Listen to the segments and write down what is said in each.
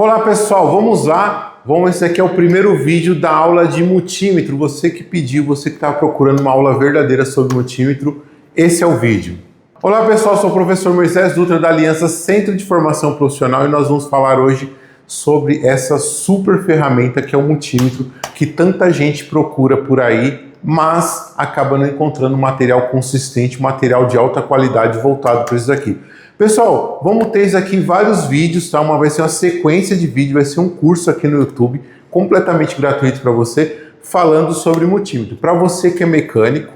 Olá pessoal, vamos lá. Esse aqui é o primeiro vídeo da aula de multímetro. Você que pediu, você que estava procurando uma aula verdadeira sobre multímetro, esse é o vídeo. Olá pessoal, sou o professor Moisés Dutra da Aliança Centro de Formação Profissional e nós vamos falar hoje sobre essa super ferramenta que é o multímetro, que tanta gente procura por aí, mas acaba não encontrando material consistente, material de alta qualidade voltado para isso aqui. Pessoal, vamos ter isso aqui vários vídeos, tá? Vai ser uma sequência de vídeos, vai ser um curso aqui no YouTube, completamente gratuito para você, falando sobre multímetro. Para você que é mecânico,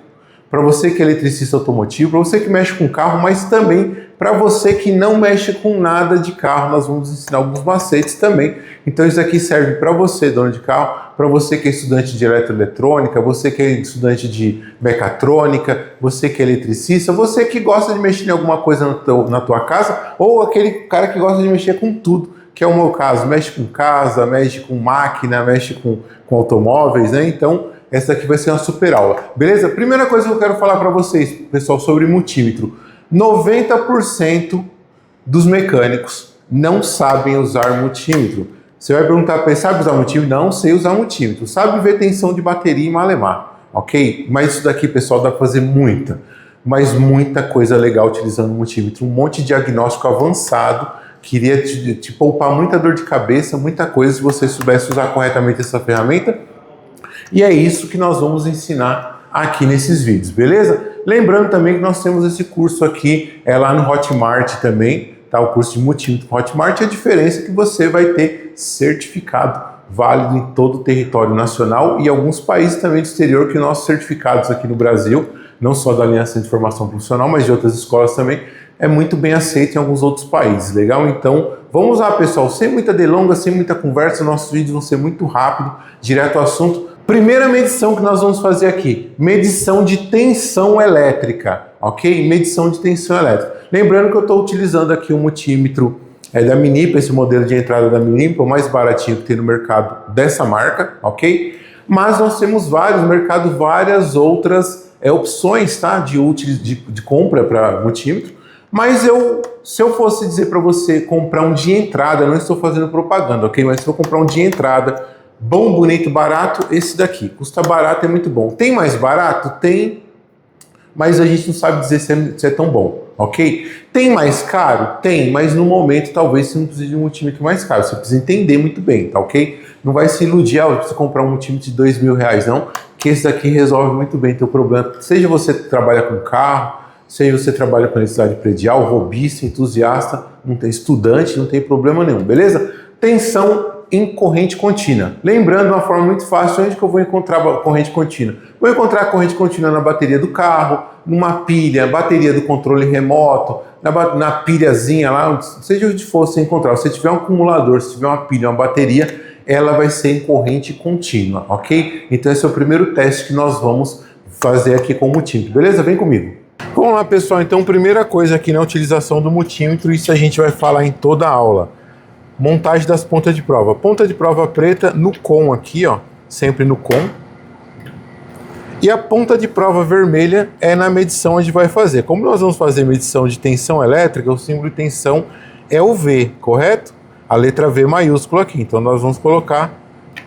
para você que é eletricista automotivo, para você que mexe com carro, mas também para você que não mexe com nada de carro, nós vamos ensinar alguns macetes também. Então isso aqui serve para você, dono de carro, para você que é estudante de eletroeletrônica, você que é estudante de mecatrônica, você que é eletricista, você que gosta de mexer em alguma coisa na tua casa, ou aquele cara que gosta de mexer com tudo, que é o meu caso, mexe com casa, mexe com máquina, mexe com automóveis, né? Então essa aqui vai ser uma super aula, beleza? Primeira coisa que eu quero falar para vocês, pessoal, sobre multímetro. 90% dos mecânicos não sabem usar multímetro. Você vai perguntar, sabe usar multímetro? Não sei usar multímetro. Sabe ver tensão de bateria em malemar, ok? Mas isso daqui, pessoal, dá para fazer muita coisa legal utilizando multímetro. Um monte de diagnóstico avançado que iria te poupar muita dor de cabeça, muita coisa se você soubesse usar corretamente essa ferramenta. E é isso que nós vamos ensinar aqui nesses vídeos, beleza? Lembrando também que nós temos esse curso aqui, lá no Hotmart também, tá? O curso de multímetro Hotmart. A diferença é que você vai ter certificado válido em todo o território nacional e alguns países também do exterior, que nossos certificados aqui no Brasil, não só da Aliança de Formação Profissional, mas de outras escolas também, é muito bem aceito em alguns outros países, legal? Então, vamos lá, pessoal, sem muita delonga, sem muita conversa, nossos vídeos vão ser muito rápido, direto ao assunto. Primeira medição que nós vamos fazer aqui, medição de tensão elétrica, ok? Medição de tensão elétrica. Lembrando que eu estou utilizando aqui o multímetro da Minipa, esse modelo de entrada da Minipa, o mais baratinho que tem no mercado dessa marca, ok? Mas nós temos no mercado várias outras opções, tá? De compra para multímetro. Mas se eu fosse dizer para você comprar um de entrada, não estou fazendo propaganda, ok? Mas se eu comprar um de entrada, bom, bonito, barato, esse daqui. Custa barato, é muito bom. Tem mais barato? Tem, mas a gente não sabe dizer se é tão bom, ok? Tem mais caro? Tem, mas no momento talvez você não precise de um multímetro mais caro. Você precisa entender muito bem, tá ok? Não vai se iludir, você precisa comprar um multímetro de R$2.000, não, que esse daqui resolve muito bem teu problema. Seja você que trabalha com carro, seja você trabalha com eletricidade predial, robista, entusiasta, não tem estudante, não tem problema nenhum, beleza? Tensão em corrente contínua. Lembrando, uma forma muito fácil, onde que eu vou encontrar a corrente contínua? Vou encontrar a corrente contínua na bateria do carro, numa pilha, bateria do controle remoto, na pilhazinha lá, seja onde for você encontrar. Se tiver um acumulador, se tiver uma pilha, uma bateria, ela vai ser em corrente contínua, ok? Então esse é o primeiro teste que nós vamos fazer aqui com o multímetro, beleza? Vem comigo. Vamos lá, pessoal. Então, primeira coisa aqui na utilização do multímetro, isso a gente vai falar em toda a aula. Montagem das pontas de prova. Ponta de prova preta no com aqui, ó, sempre no com. E a ponta de prova vermelha é na medição onde vai fazer. Como nós vamos fazer medição de tensão elétrica, o símbolo de tensão é o V, correto? A letra V maiúscula aqui. Então nós vamos colocar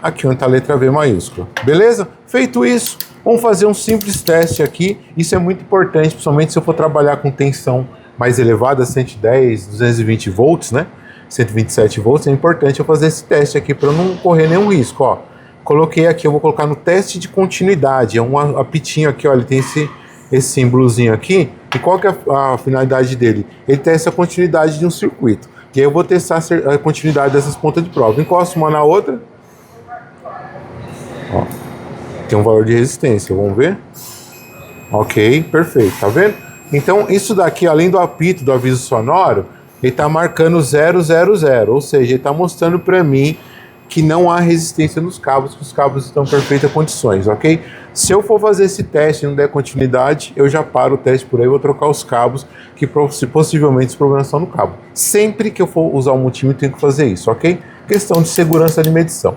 aqui onde está a letra V maiúscula. Beleza? Feito isso, vamos fazer um simples teste aqui. Isso é muito importante, principalmente se eu for trabalhar com tensão mais elevada, 110, 220 volts, né? 127 volts, é importante eu fazer esse teste aqui para não correr nenhum risco, ó. Coloquei aqui, eu vou colocar no teste de continuidade, é um apitinho aqui, ó, ele tem esse símbolozinho aqui, e qual que é a finalidade dele? Ele testa a continuidade de um circuito, e aí eu vou testar a continuidade dessas pontas de prova. Encosto uma na outra, ó, tem um valor de resistência, vamos ver? Ok, perfeito, tá vendo? Então isso daqui, além do apito, do aviso sonoro, ele está marcando 000, ou seja, ele está mostrando para mim que não há resistência nos cabos, que os cabos estão em perfeitas condições, ok? Se eu for fazer esse teste e não der continuidade, eu já paro o teste por aí, vou trocar os cabos, que possivelmente os problemas estão no cabo. Sempre que eu for usar o multímetro, tenho que fazer isso, ok? Questão de segurança de medição.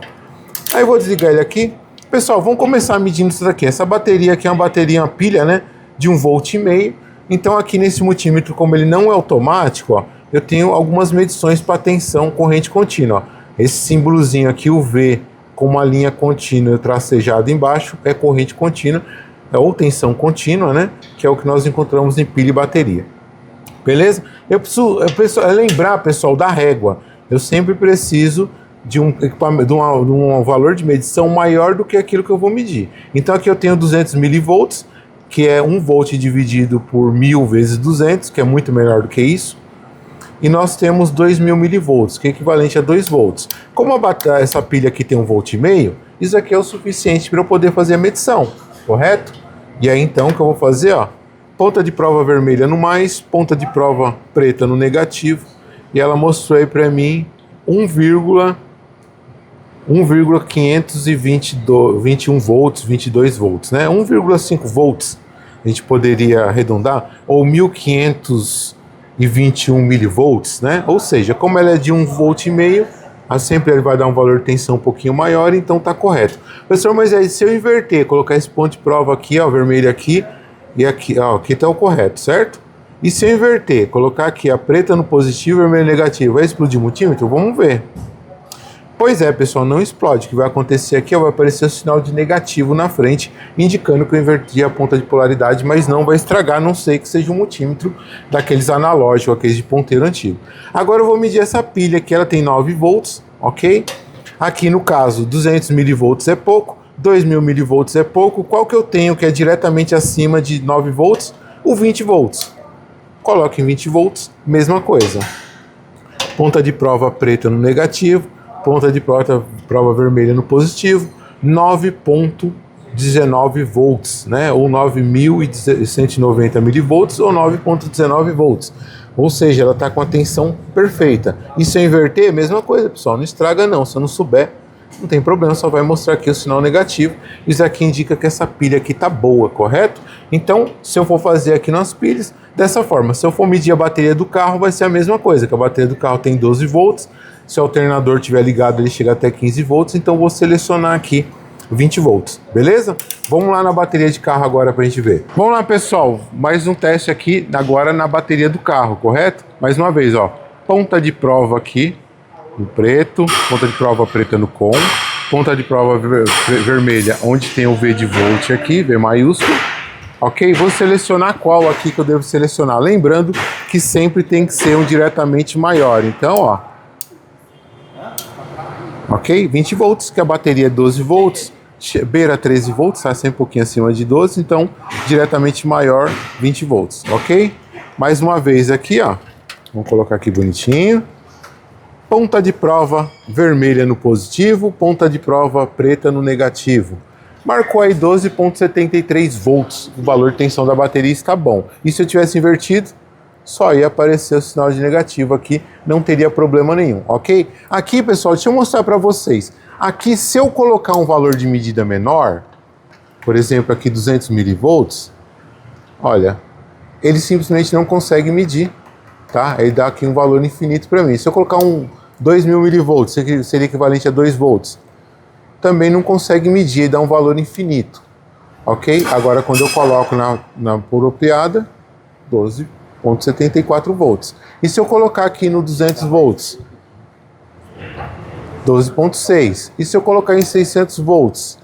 Aí eu vou desligar ele aqui. Pessoal, vamos começar medindo isso daqui. Essa bateria aqui é uma bateria, uma pilha, né? De 1,5 V. Então aqui nesse multímetro, como ele não é automático, ó, eu tenho algumas medições para tensão corrente contínua. Esse símbolozinho aqui, o V, com uma linha contínua tracejada embaixo, é corrente contínua, ou tensão contínua, né? Que é o que nós encontramos em pilha e bateria. Beleza? Eu preciso lembrar, pessoal, da régua. Eu sempre preciso de um equipamento, de um valor de medição maior do que aquilo que eu vou medir. Então aqui eu tenho 200 milivolts, que é 1 volt dividido por 1000 vezes 200, que é muito menor do que isso. E nós temos 2000 milivolts, que é equivalente a 2 volts. Como essa pilha aqui tem 1,5 volt, isso aqui é o suficiente para eu poder fazer a medição, correto? E aí então o que eu vou fazer, ó, ponta de prova vermelha no mais, ponta de prova preta no negativo, e ela mostrou aí para mim 1,521 volts, 22 volts, né? 1,5 volts, a gente poderia arredondar, ou 1521 milivolts, né? Ou seja, como ela é de 1,5 volt, sempre ele vai dar um valor de tensão um pouquinho maior, então tá correto. Professor, mas aí se eu inverter, colocar esse ponto de prova aqui, ó, vermelho aqui, e aqui, ó, aqui tá o correto, certo? E se eu inverter, colocar aqui a preta no positivo e vermelho no negativo, vai explodir o multímetro? Vamos ver. Pois é, pessoal, não explode. O que vai acontecer aqui, ó, vai aparecer o sinal de negativo na frente, indicando que eu inverti a ponta de polaridade, mas não vai estragar, a não ser que seja um multímetro daqueles analógicos, aqueles de ponteiro antigo. Agora eu vou medir essa pilha aqui, ela tem 9 volts, ok? Aqui no caso, 200 milivolts é pouco, 2000 milivolts é pouco. Qual que eu tenho que é diretamente acima de 9 volts? O 20 volts. Coloco em 20 volts, mesma coisa. Ponta de prova preta no negativo, ponta de prova vermelha no positivo, 9,19 volts, né? Ou 9.190 milivolts ou 9,19 volts. Ou seja, ela está com a tensão perfeita. E se eu inverter, mesma coisa, pessoal, não estraga não. Se eu não souber, não tem problema, só vai mostrar aqui o sinal negativo. Isso aqui indica que essa pilha aqui está boa, correto? Então, se eu for fazer aqui nas pilhas, dessa forma, se eu for medir a bateria do carro, vai ser a mesma coisa, que a bateria do carro tem 12 volts, se o alternador estiver ligado, ele chega até 15 volts, então vou selecionar aqui 20 volts, beleza? Vamos lá na bateria de carro agora para a gente ver. Vamos lá, pessoal, mais um teste aqui, agora na bateria do carro, correto? Mais uma vez, ó, ponta de prova aqui, no preto, ponta de prova preta no com, ponta de prova vermelha, onde tem o V de volt aqui, V maiúsculo. Ok, vou selecionar qual aqui que eu devo selecionar. Lembrando que sempre tem que ser um diretamente maior. Então, ó. Ok, 20 volts, que a bateria é 12 volts. Beira 13 volts, está sempre um pouquinho acima de 12. Então, diretamente maior, 20 volts. Ok? Mais uma vez aqui, ó. Vamos colocar aqui bonitinho. Ponta de prova vermelha no positivo, ponta de prova preta no negativo. Marcou aí 12,73 volts, o valor de tensão da bateria está bom. E se eu tivesse invertido, só ia aparecer o sinal de negativo aqui, não teria problema nenhum, ok? Aqui, pessoal, deixa eu mostrar para vocês. Aqui, se eu colocar um valor de medida menor, por exemplo, aqui 200 milivolts, olha, ele simplesmente não consegue medir, tá? Ele dá aqui um valor infinito para mim. Se eu colocar um 2000 milivolts, seria equivalente a 2 volts. Também não consegue medir e dá um valor infinito, ok? Agora, quando eu coloco na apropriada, 12,74 volts. E se eu colocar aqui no 200 volts, 12,6. E se eu colocar em 600 volts,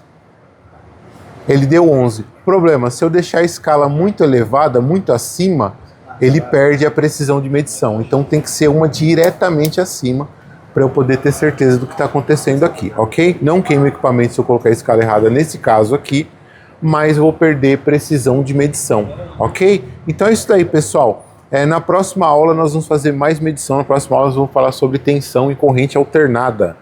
ele deu 11. Problema, se eu deixar a escala muito elevada, muito acima, ele perde a precisão de medição. Então tem que ser uma diretamente acima, para eu poder ter certeza do que está acontecendo aqui, ok? Não queime o equipamento se eu colocar a escala errada nesse caso aqui, mas eu vou perder precisão de medição, ok? Então é isso daí, pessoal. Na próxima aula nós vamos fazer mais medição, na próxima aula nós vamos falar sobre tensão e corrente alternada.